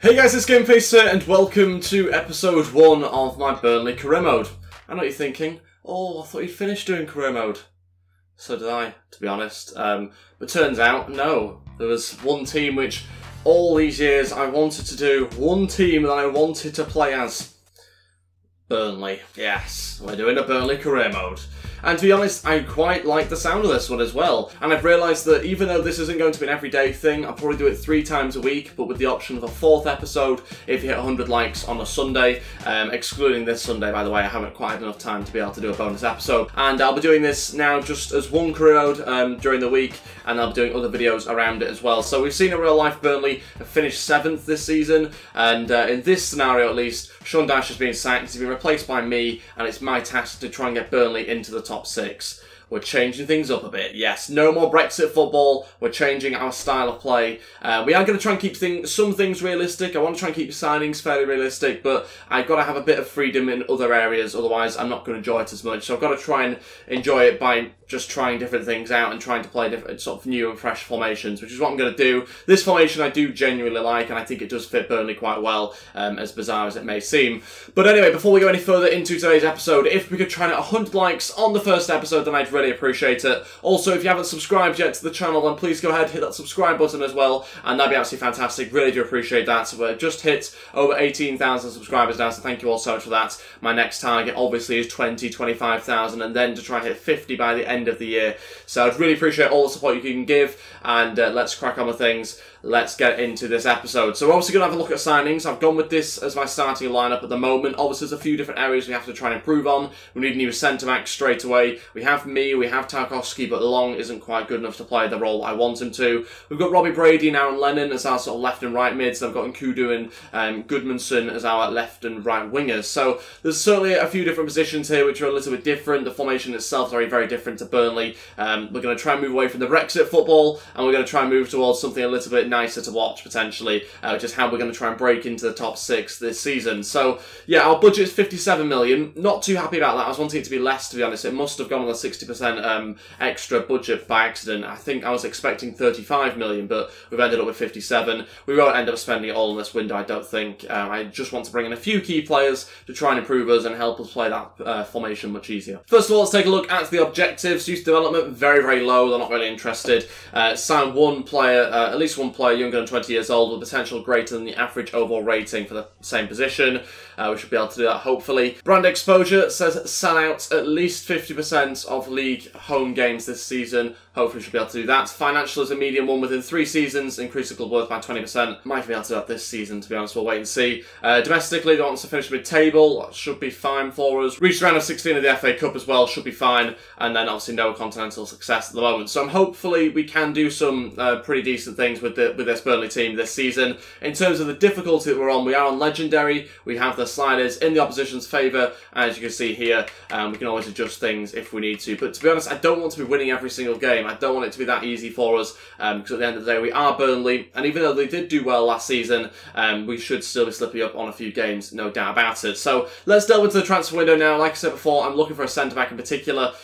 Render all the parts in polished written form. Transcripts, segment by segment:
Hey guys, it's Gameface here, and welcome to episode 1 of my Burnley Career Mode. I know what you're thinking, oh, I thought you'd finished doing Career Mode. So did I, to be honest. But turns out, no. There was one team which, all these years, I wanted to do. One team that I wanted to play as. Burnley. Yes, we're doing a Burnley Career Mode. And to be honest, I quite like the sound of this one as well. And I've realised that even though this isn't going to be an everyday thing, I'll probably do it 3 times a week, but with the option of a 4th episode if you hit 100 likes on a Sunday. Excluding this Sunday, by the way, I haven't quite had enough time to be able to do a bonus episode. And I'll be doing this now just as one career mode during the week, and I'll be doing other videos around it as well. So we've seen a real life Burnley finish 7th this season, and in this scenario at least, Sean Dyche has been sacked, he's been replaced by me, and it's my task to try and get Burnley into the top 6. We're changing things up a bit, yes. No more Brexit football. We're changing our style of play. We are going to try and keep some things realistic. I want to try and keep signings fairly realistic, but I've got to have a bit of freedom in other areas, otherwise I'm not going to enjoy it as much. So I've got to try and enjoy it by just trying different things out and trying to play different sort of new and fresh formations, which is what I'm going to do. This formation I do genuinely like, and I think it does fit Burnley quite well, as bizarre as it may seem. But anyway, before we go any further into today's episode, if we could try and hit 100 likes on the first episode, then I'd really appreciate it. Also, if you haven't subscribed yet to the channel, then please go ahead, hit that subscribe button as well, and that'd be absolutely fantastic. Really do appreciate that. So we're just hit over 18,000 subscribers now, so thank you all so much for that. My next target obviously is 25,000, and then to try and hit 50 by the end of the year. So I'd really appreciate all the support you can give, and let's crack on with things. Let's get into this episode. So we're obviously going to have a look at signings. I've gone with this as my starting lineup at the moment. Obviously, there's a few different areas we have to try and improve on. We need a new centre-back straight away. We have me, we have Tarkowski, but Long isn't quite good enough to play the role I want him to. We've got Robbie Brady and Aaron Lennon as our sort of left and right mids. I've got Nkudu and Goodmanson as our left and right wingers. So there's certainly a few different positions here which are a little bit different. The formation itself is very, very different to Burnley. We're going to try and move away from the Brexit football, and we're going to try and move towards something a little bit nicer to watch, potentially, which is how we're going to try and break into the top 6 this season. So, yeah, our budget is 57 million. Not too happy about that. I was wanting it to be less, to be honest. It must have gone on a 60% extra budget by accident. I think I was expecting 35 million, but we've ended up with 57. We won't end up spending it all in this window, I don't think. I just want to bring in a few key players to try and improve us and help us play that formation much easier. First of all, let's take a look at the objectives. Youth development, very, very low. They're not really interested. Sign one player, at least one player younger than 20 years old with potential greater than the average overall rating for the same position. We should be able to do that, hopefully. Brand exposure says sell out at least 50% of league home games this season. Hopefully we should be able to do that. Financial is a medium one within 3 seasons. Increase the club worth by 20%. Might be able to do that this season, to be honest. We'll wait and see. Domestically, they want us to finish mid-table. Should be fine for us. Reach round of 16 of the FA Cup as well. Should be fine. And then obviously no continental success at the moment. So hopefully we can do some pretty decent things with this Burnley team this season. In terms of the difficulty that we're on, we are on Legendary. We have the sliders in the opposition's favour. As you can see here, we can always adjust things if we need to. But to be honest, I don't want to be winning every single game. I don't want it to be that easy for us, because at the end of the day, we are Burnley, and even though they did do well last season, we should still be slipping up on a few games, no doubt about it. So let's delve into the transfer window now. Like I said before, I'm looking for a centre-back in particular.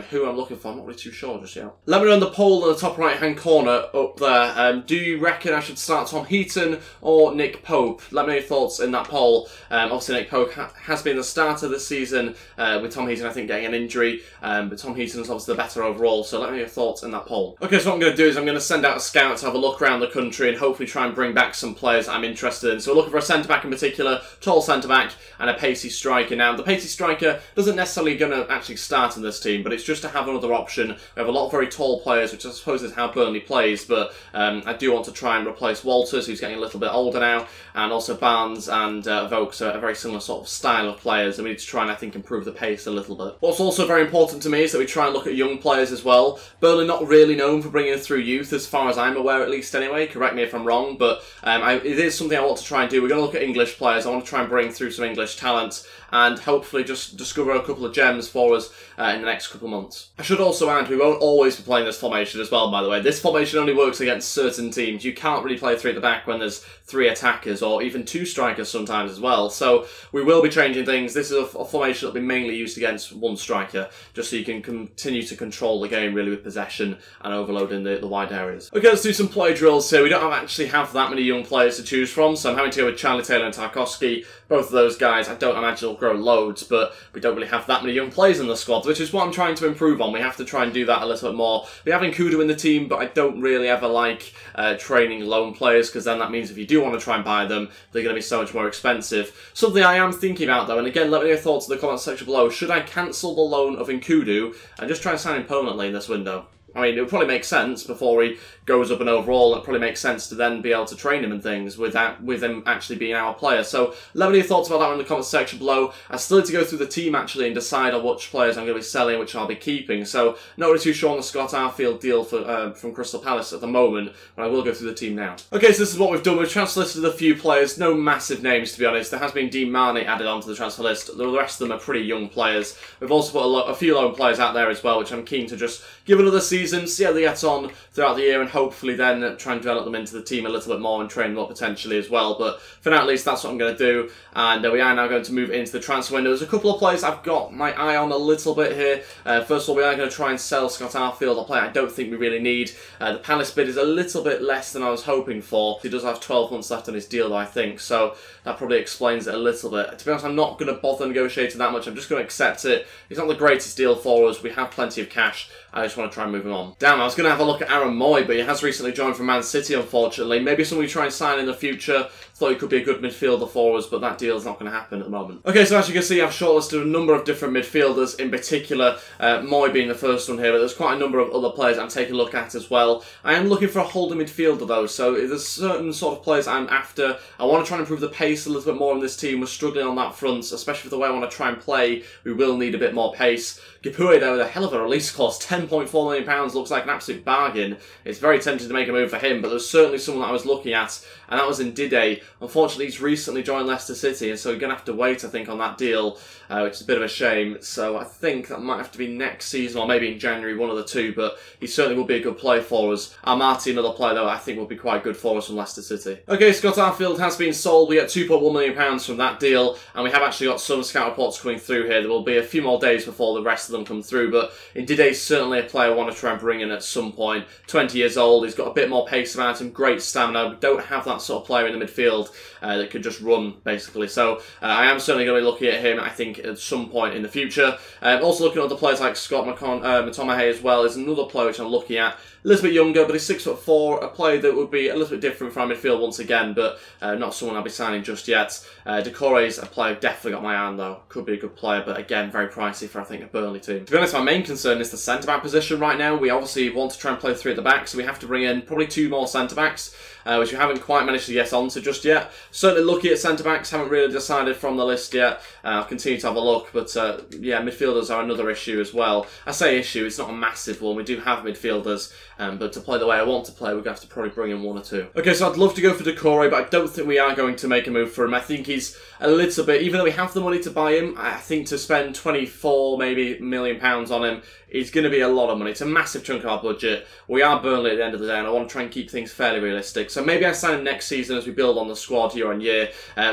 Who I'm looking for, I'm not really too sure just yet. Let me know in the poll in the top right-hand corner up there. Do you reckon I should start Tom Heaton or Nick Pope? Let me know your thoughts in that poll. Obviously, Nick Pope has been the starter this season, with Tom Heaton, I think, getting an injury. But Tom Heaton is obviously the better overall, so let me know your thoughts in that poll. Okay, so what I'm going to do is I'm going to send out a scout to have a look around the country and hopefully try and bring back some players I'm interested in. So we're looking for a centre-back in particular, tall centre-back, and a pacey striker. Now, the pacey striker doesn't necessarily going to actually start in this team, but it's just to have another option. We have a lot of very tall players, which I suppose is how Burnley plays, but I do want to try and replace Walters, who's getting a little bit older now, and also Barnes and Vokes are a very similar sort of style of players, and we need to try and, I think, improve the pace a little bit. What's also very important to me is that we try and look at young players as well. Burnley not really known for bringing through youth, as far as I'm aware at least anyway, correct me if I'm wrong, but it is something I want to try and do. We're going to look at English players. I want to try and bring through some English talent, and hopefully just discover a couple of gems for us in the next couple of months. I should also add, we won't always be playing this formation as well, by the way. This formation only works against certain teams. You can't really play 3 at the back when there's 3 attackers, or even 2 strikers sometimes as well. So we will be changing things. This is a formation that will be mainly used against 1 striker, just so you can continue to control the game really with possession. possession and overloading the wide areas. Okay, let's do some play drills here. We don't actually have that many young players to choose from, so I'm having to go with Charlie Taylor and Tarkowski. Both of those guys, I don't imagine will grow loads, but we don't really have that many young players in the squad, which is what I'm trying to improve on. We have to try and do that a little bit more. We have Nkudu in the team, but I don't really ever like training loan players, because then that means if you do want to try and buy them, they're going to be so much more expensive. Something I am thinking about though, and again, let me know your thoughts in the comments section below. Should I cancel the loan of Nkudu and just try and sign him permanently in this window? I mean, it would probably make sense before he goes up and overall. It probably makes sense to then be able to train him and things with him actually being our player. So let me know your thoughts about that in the comments section below. I still need to go through the team actually and decide on which players I'm going to be selling, which I'll be keeping. So not really too sure on the Scott Arfield deal for from Crystal Palace at the moment, but I will go through the team now. Okay, so this is what we've done. We've transfer listed a few players, no massive names to be honest. There has been Dean Marnie added onto the transfer list. The rest of them are pretty young players. We've also put a few loan players out there as well, which I'm keen to just give another season, see how they get on throughout the year, and hopefully then try and develop them into the team a little bit more and train them up potentially as well. But for now at least, that's what I'm going to do, and we are now going to move into the transfer window. There's a couple of players I've got my eye on a little bit here. First of all, we are going to try and sell Scott Arfield, a player I don't think we really need. The Palace bid is a little bit less than I was hoping for. He does have 12 months left on his deal though, I think, so that probably explains it a little bit. To be honest, I'm not going to bother negotiating that much. I'm just going to accept it. It's not the greatest deal for us. We have plenty of cash. I just want to try and move him on. Damn, I was going to have a look at Aaron Moy, but he has recently joined from Man City, unfortunately. Maybe someone we try and sign in the future. Thought he could be a good midfielder for us, but that deal is not going to happen at the moment. Okay, so as you can see, I've shortlisted a number of different midfielders, in particular, Moy being the first one here, but there's quite a number of other players I'm taking a look at as well. I am looking for a holding midfielder though, so there's certain sort of players I'm after. I want to try and improve the pace a little bit more in this team. We're struggling on that front, especially with the way I want to try and play. We will need a bit more pace. Gipue there with a hell of a release clause, £10.4 million, looks like an absolute bargain. It's very tempting to make a move for him, but there's certainly someone that I was looking at, and that was Ndidi. Unfortunately, he's recently joined Leicester City, and so you're going to have to wait, I think, on that deal, which is a bit of a shame. So I think that might have to be next season, or maybe in January, one of the two, but he certainly will be a good play for us. Marty, another player, though, I think will be quite good for us from Leicester City. Okay, Scott Arfield has been sold. We get £2.1 million from that deal, and we have actually got some scout reports coming through here. There will be a few more days before the rest of them come through, but Ndidi is certainly a player I want to try and bring in at some point. 20 years old, he's got a bit more pace about him, great stamina. We don't have that sort of player in the midfield that could just run, basically. So I am certainly going to be looking at him, I think, at some point in the future. Also looking at other players like Scott McTominay as well is another player which I'm looking at. A little bit younger, but he's 6'4", a player that would be a little bit different from our midfield once again, but not someone I'll be signing just yet. Decore is a player I've definitely got my eye on though. Could be a good player, but again, very pricey for, I think, a Burnley team. To be honest, my main concern is the centre-back position right now. We obviously want to try and play three at the back, so we have to bring in probably two more centre-backs, which we haven't quite managed to get onto just yet. Certainly looking at centre-backs, haven't really decided from the list yet. I'll continue to have a look, but yeah, midfielders are another issue as well. I say issue, it's not a massive one. We do have midfielders, but to play the way I want to play, we're going to have to probably bring in one or two. Okay, so I'd love to go for Decore, but I don't think we are going to make a move for him. I think he's a little bit, even though we have the money to buy him, I think to spend 24 maybe £1 million on him is going to be a lot of money. It's a massive chunk of our budget. We are Burnley at the end of the day, and I want to try and keep things fairly realistic. So maybe I sign him next season as we build on the squad year on year.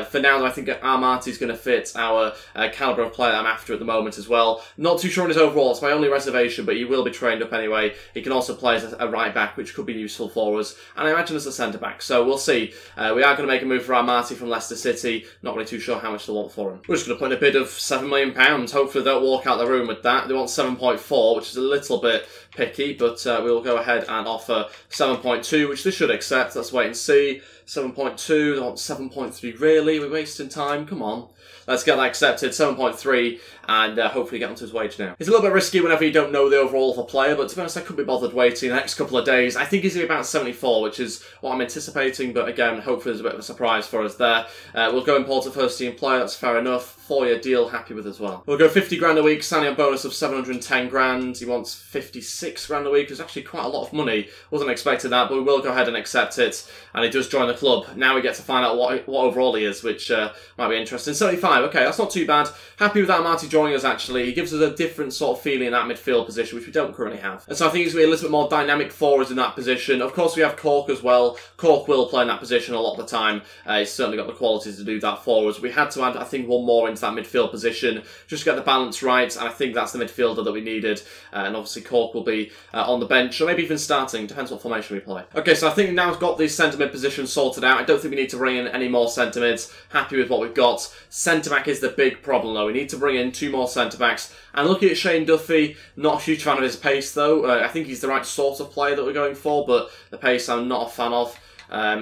For now, though, I think Marty's going to fit our calibre of player that I'm after at the moment as well. Not too sure on his overall. It's my only reservation, but he will be trained up anyway. He can also play as a right back, which could be useful for us, and I imagine as a centre back. So we'll see. We are going to make a move for our Marty from Leicester City. Not really too sure how much they want for him. We're just going to put in a bid of £7 million. Hopefully they'll walk out the room with that. They want 7.4, which is a little bit picky, but we'll go ahead and offer 7.2, which they should accept. Let's wait and see. 7.2, they want 7.3. Really? We're wasting time? Come on. Let's get that accepted, 7.3, and hopefully get onto his wage now. It's a little bit risky whenever you don't know the overall of a player, but to be honest, I couldn't be bothered waiting the next couple of days. I think he's going to be about 74, which is what I'm anticipating, but again, hopefully there's a bit of a surprise for us there. We'll go import a first-team player, that's fair enough. 4-year deal, happy with as well. We'll go 50 grand a week, signing a bonus of 710 grand. He wants 56 grand a week. It's actually quite a lot of money. Wasn't expecting that, but we will go ahead and accept it. And he does join the club. Now we get to find out what overall he is, which might be interesting. 75, okay, that's not too bad. Happy with that Marty joining us, actually. He gives us a different sort of feeling in that midfield position, which we don't currently have. And so I think he's going to be a little bit more dynamic for us in that position. Of course, we have Cork as well. Cork will play in that position a lot of the time. He's certainly got the qualities to do that for us. We had to add, I think, one more into that midfield position, just to get the balance right, and I think that's the midfielder that we needed. And obviously Cork will be on the bench, or maybe even starting, depends what formation we play. Okay, so I think we've now got the centre-mid position sorted out. I don't think we need to bring in any more centre-mids. Happy with what we've got. Centre-back is the big problem, though. We need to bring in 2 more centre-backs. And looking at Shane Duffy, not a huge fan of his pace, though. I think he's the right sort of player that we're going for, but the pace I'm not a fan of.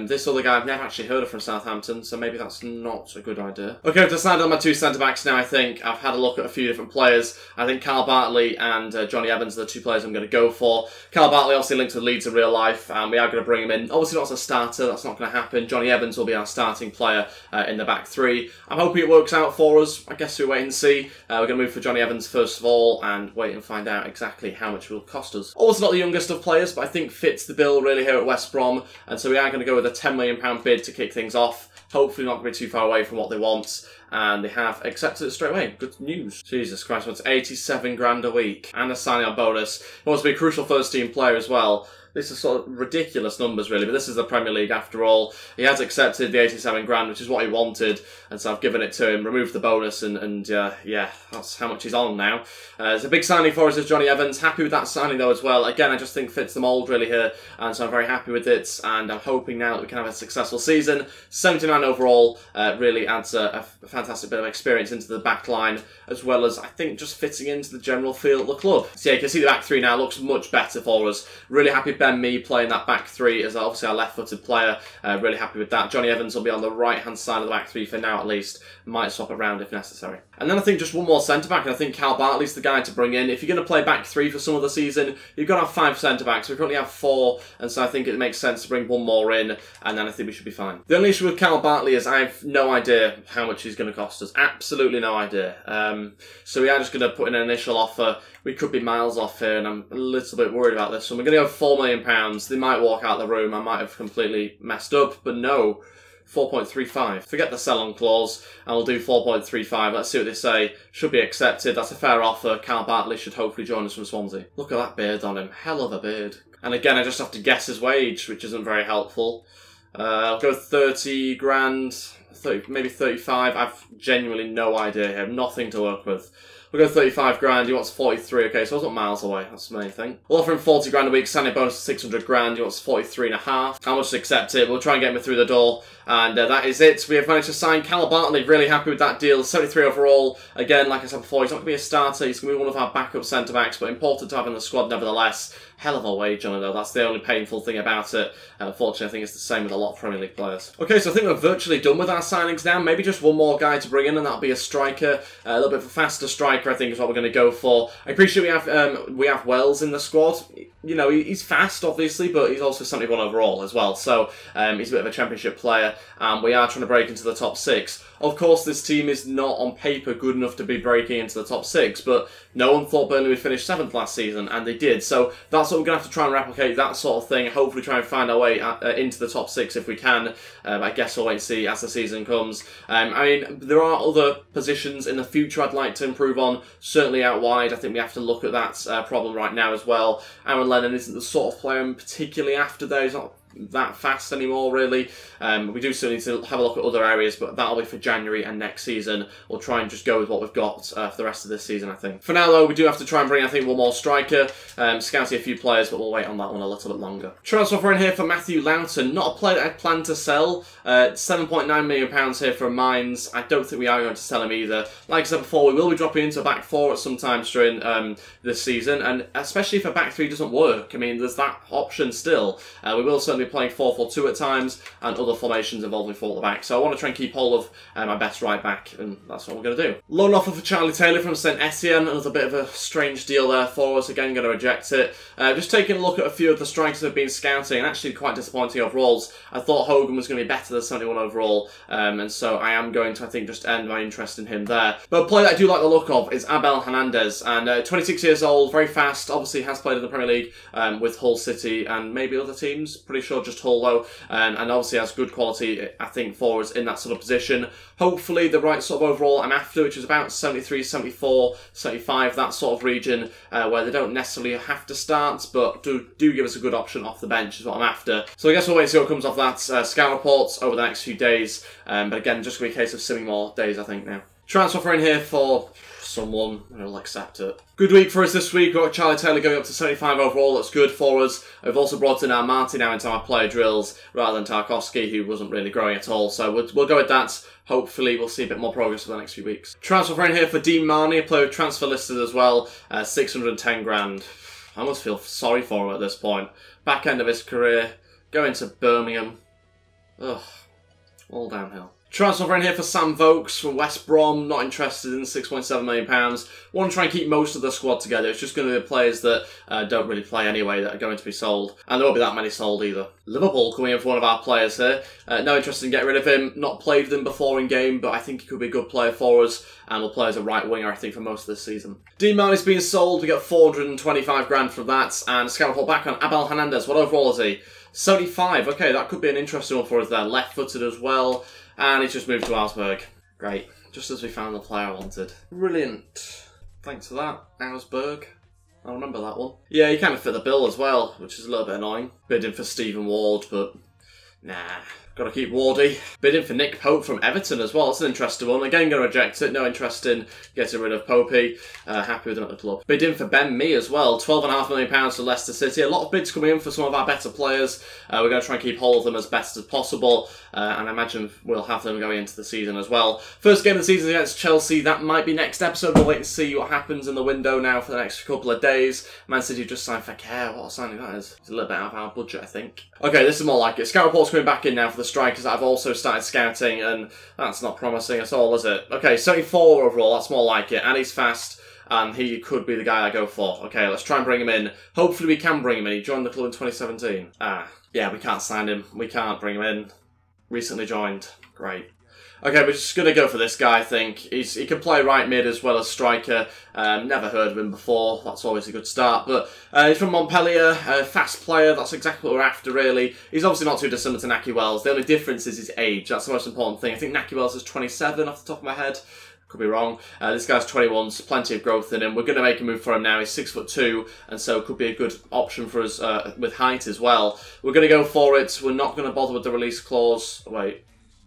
This other guy I've never actually heard of from Southampton, so maybe that's not a good idea. Okay, I've decided on my 2 centre-backs now, I think. I've had a look at a few different players. I think Carl Bartley and Johnny Evans are the 2 players I'm going to go for. Carl Bartley obviously linked with Leeds in real life, and we are going to bring him in. Obviously not as a starter, that's not going to happen. Johnny Evans will be our starting player in the back 3. I'm hoping it works out for us. I guess we'll wait and see. We're going to move for Johnny Evans first of all, and wait and find out exactly how much it will cost us. Also not the youngest of players, but I think fits the bill really here at West Brom, and so we are going to go with a £10 million bid to kick things off. Hopefully not going to be too far away from what they want, and they have accepted it straight away. Good news. Jesus Christ, what's 87 grand a week and a signing on bonus. He wants to be a crucial first team player as well. This is sort of ridiculous numbers, really, but this is the Premier League after all. He has accepted the 87 grand, which is what he wanted, and so I've given it to him, removed the bonus, and yeah, that's how much he's on now. It's a big signing for us as Johnny Evans. Happy with that signing, though, as well. Again, I just think fits the mould, really, here, and so I'm very happy with it, and I'm hoping now that we can have a successful season. 79 overall really adds a fantastic bit of experience into the back line, as well as, I think, just fitting into the general feel of the club. So yeah, you can see the back 3 now looks much better for us. Really happy Ben Mee playing that back 3 as obviously our left-footed player. Really happy with that. Johnny Evans will be on the right-hand side of the back 3 for now at least. Might swap around if necessary. And then I think just one more centre-back, and I think Carl Bartley's the guy to bring in. If you're going to play back 3 for some of the season, you've got to have 5 centre-backs. We currently have 4, and so I think it makes sense to bring one more in, and then I think we should be fine. The only issue with Carl Bartley is I have no idea how much he's going to cost us. Absolutely no idea. So we are just going to put in an initial offer. We could be miles off here, and I'm a little bit worried about this. So we're going to go £4 million. They might walk out the room. I might have completely messed up, but no. 4.35. Forget the sell-on clause, and we'll do 4.35. Let's see what they say. Should be accepted. That's a fair offer. Carl Bartley should hopefully join us from Swansea. Look at that beard on him. Hell of a beard. And again, I just have to guess his wage, which isn't very helpful. I'll go 30 grand, 30, maybe 35. I've genuinely no idea here. Nothing to work with. We'll go 35 grand, he wants 43, okay, so I was not miles away, that's the main thing. We'll offer him 40 grand a week, signing bonus of 600 grand, he wants 43 and a half. How much to accept it? We'll try and get him through the door, and that is it. We have managed to sign Carl Bartley, really happy with that deal, 73 overall. Again, like I said before, he's not going to be a starter, he's going to be one of our backup centre-backs, but important to have in the squad nevertheless. Hell of a wage on it though, that's the only painful thing about it. Unfortunately, I think it's the same with a lot of Premier League players. Okay, so I think we're virtually done with our signings now. Maybe just one more guy to bring in, and that'll be a striker. A little bit of a faster striker, I think, is what we're going to go for. I appreciate we have Wells in the squad. You know, he's fast, obviously, but he's also 71 overall as well. So he's a bit of a championship player, and we are trying to break into the top 6. Of course, this team is not on paper good enough to be breaking into the top 6, but no one thought Burnley would finish 7th last season, and they did. So that's what we're going to have to try and replicate, that sort of thing. Hopefully try and find our way into the top 6 if we can. I guess we'll wait and see as the season comes. I mean, there are other positions in the future I'd like to improve on. Certainly out wide, I think we have to look at that problem right now as well. Aaron Lennon isn't the sort of player I'm particularly after there. He's not that fast anymore, really. We do still need to have a look at other areas, but that'll be for January and next season. We'll try and just go with what we've got for the rest of this season, I think. For now, though, we do have to try and bring, I think, one more striker. Scouting a few players, but we'll wait on that one a little bit longer. Transfer offer in here for Matthew Loughton. Not a player that I plan to sell. £7.9 million here for Mines. I don't think we are going to sell him either. Like I said before, we will be dropping into a back 4 at some time during this season, and especially if a back 3 doesn't work. I mean, there's that option still. We will certainly playing 4-4-2 at times, and other formations involving 4 at the back. So I want to try and keep hold of my best right back, and that's what we're going to do. Loan offer for Charlie Taylor from St Etienne. Another bit of a strange deal there for us. Again, going to reject it. Just taking a look at a few of the strikers that have been scouting, and actually quite disappointing overalls. I thought Hogan was going to be better than 71 overall, and so I am going to, I think, just end my interest in him there. But a player that I do like the look of is Abel Hernandez, and 26 years old, very fast, obviously has played in the Premier League with Hull City and maybe other teams, pretty sure just Hull though, and obviously has good quality, I think, for us in that sort of position. Hopefully the right sort of overall I'm after, which is about 73, 74, 75, that sort of region, where they don't necessarily have to start, but do give us a good option off the bench is what I'm after. So I guess we'll wait and see what comes off that scout reports over the next few days, but again, just going to be a case of simming more days, I think, now. Transfer offer in here for someone, and I'll accept it. Good week for us this week. We've got Charlie Taylor going up to 75 overall. That's good for us. We've also brought in our Marty now into our player drills rather than Tarkovsky, who wasn't really growing at all. So we'll go with that. Hopefully we'll see a bit more progress for the next few weeks. Transfer offer in here for Dean Marnie, a player with transfer listed as well. 610 grand. I almost feel sorry for him at this point. Back end of his career, going to Birmingham. Ugh, all downhill. Transfer offer in here for Sam Vokes from West Brom. Not interested in £6.7 million. Want to try and keep most of the squad together. It's just going to be players that don't really play anyway that are going to be sold. And there won't be that many sold either. Liverpool coming in for one of our players here. No interest in getting rid of him. Not played with him before in game, but I think he could be a good player for us. And will play as a right winger, I think, for most of this season. Dean Marnie's being sold. We get 425 grand from that. And scout report back on Abel Hernandez. What overall is he? 75. Okay, that could be an interesting one for us there. Left-footed as well. And he's just moved to Augsburg. Great. Just as we found the player I wanted. Brilliant. Thanks for that, Augsburg. I'll remember that one. Yeah, he kind of fit the bill as well, which is a little bit annoying. Bidding for Stephen Ward, but nah. Got to keep Wardy. Bidding for Nick Pope from Everton as well. That's an interesting one. Again, going to reject it. No interest in getting rid of Popey. Happy with him at the club. Bidding for Ben Mee as well. £12.5 million for Leicester City. A lot of bids coming in for some of our better players. We're going to try and keep hold of them as best as possible. And I imagine we'll have them going into the season as well. First game of the season against Chelsea. That might be next episode. We'll wait and see what happens in the window now for the next couple of days. Man City just signed Fekir. What a signing that is. It's a little bit out of our budget, I think. Okay, this is more like it. Scout report's coming back in now for the strikers that I've also started scouting, and that's not promising at all, is it? Okay, 74 overall, that's more like it, and he's fast, and he could be the guy I go for. Okay, let's try and bring him in. Hopefully we can bring him in. He joined the club in 2017. Yeah, we can't sign him. We can't bring him in. Recently joined. Great. Okay, we're just going to go for this guy, I think. He can play right mid as well as striker. Never heard of him before. That's always a good start. But he's from Montpellier, fast player. That's exactly what we're after, really. He's obviously not too dissimilar to Naki Wells. The only difference is his age. That's the most important thing. I think Naki Wells is 27 off the top of my head. Could be wrong. This guy's 21, so plenty of growth in him. We're going to make a move for him now. He's 6'2", and so could be a good option for us with height as well. We're going to go for it. We're not going to bother with the release clause. Wait.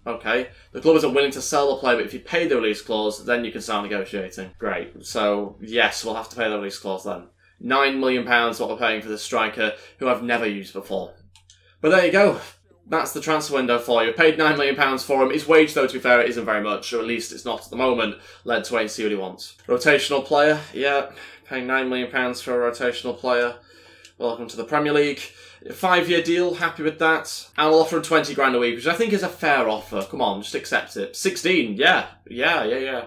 Okay, the club isn't willing to sell the player, but if you pay the release clause, then you can start negotiating. Great. So, yes, we'll have to pay the release clause then. £9 million what we're paying for this striker, who I've never used before. But there you go. That's the transfer window for you. We paid £9 million for him. His wage, though, to be fair, it isn't very much, or at least it's not at the moment. Let's wait and see what he wants. Rotational player. Yeah, paying £9 million for a rotational player. Welcome to the Premier League. 5-year deal, happy with that. And we'll offer him 20 grand a week, which I think is a fair offer. Come on, just accept it. 16, yeah.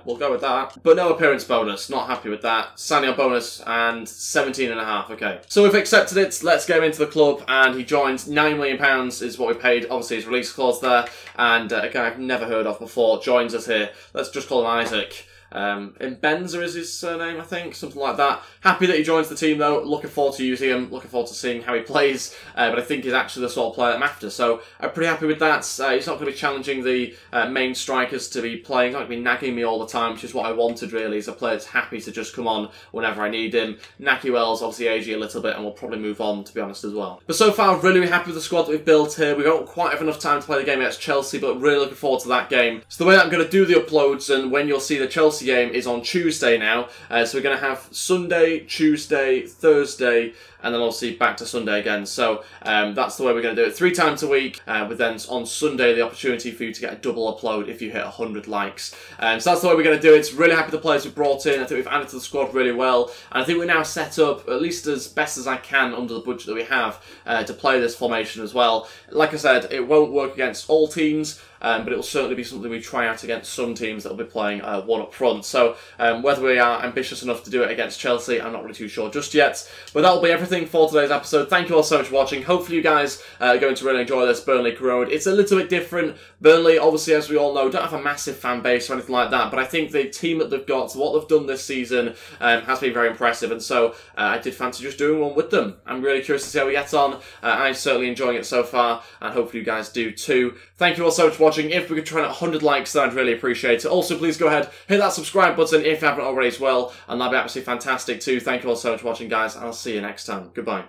We'll go with that. But no appearance bonus, not happy with that. Signing on bonus and 17.5, okay. So we've accepted it, let's get him into the club, and he joins. £9 million is what we paid, obviously his release clause there. And again, I've never heard of before, joins us here. Let's just call him Isaac. Benza is his surname, I think, something like that. Happy that he joins the team though, looking forward to using him, looking forward to seeing how he plays, but I think he's actually the sort of player I'm after, so I'm pretty happy with that. He's not going to be challenging the main strikers to be playing, he's not going to be nagging me all the time, which is what I wanted really, is a player that's happy to just come on whenever I need him. Naki Wells obviously aging a little bit and we'll probably move on, to be honest, as well. But so far, really happy with the squad that we've built here. We don't quite have enough time to play the game against Chelsea, but really looking forward to that game. So the way that I'm going to do the uploads, and when you'll see the Chelsea game, is on Tuesday now. So we're going to have Sunday, Tuesday, Thursday, and then obviously back to Sunday again. So that's the way we're going to do it. 3 times a week, with then on Sunday the opportunity for you to get a double upload if you hit 100 likes. So that's the way we're going to do it. Really happy with the players we've brought in. I think we've added to the squad really well. And I think we're now set up, at least as best as I can under the budget that we have, to play this formation as well. Like I said, it won't work against all teams, but it will certainly be something we try out against some teams that will be playing one up front. So whether we are ambitious enough to do it against Chelsea, I'm not really too sure just yet. But that will be everything for today's episode. Thank you all so much for watching. Hopefully you guys are going to really enjoy this Burnley Career Mode. It's a little bit different. Burnley, obviously, as we all know, don't have a massive fan base or anything like that, but I think the team that they've got, what they've done this season, has been very impressive, and so I did fancy just doing one with them. I'm really curious to see how we get on. I'm certainly enjoying it so far, and hopefully you guys do too. Thank you all so much for watching. If we could try and 100 likes, then I'd really appreciate it. Also, please go ahead, hit that subscribe button if you haven't already as well, and that'd be absolutely fantastic too. Thank you all so much for watching, guys, and I'll see you next time. Goodbye.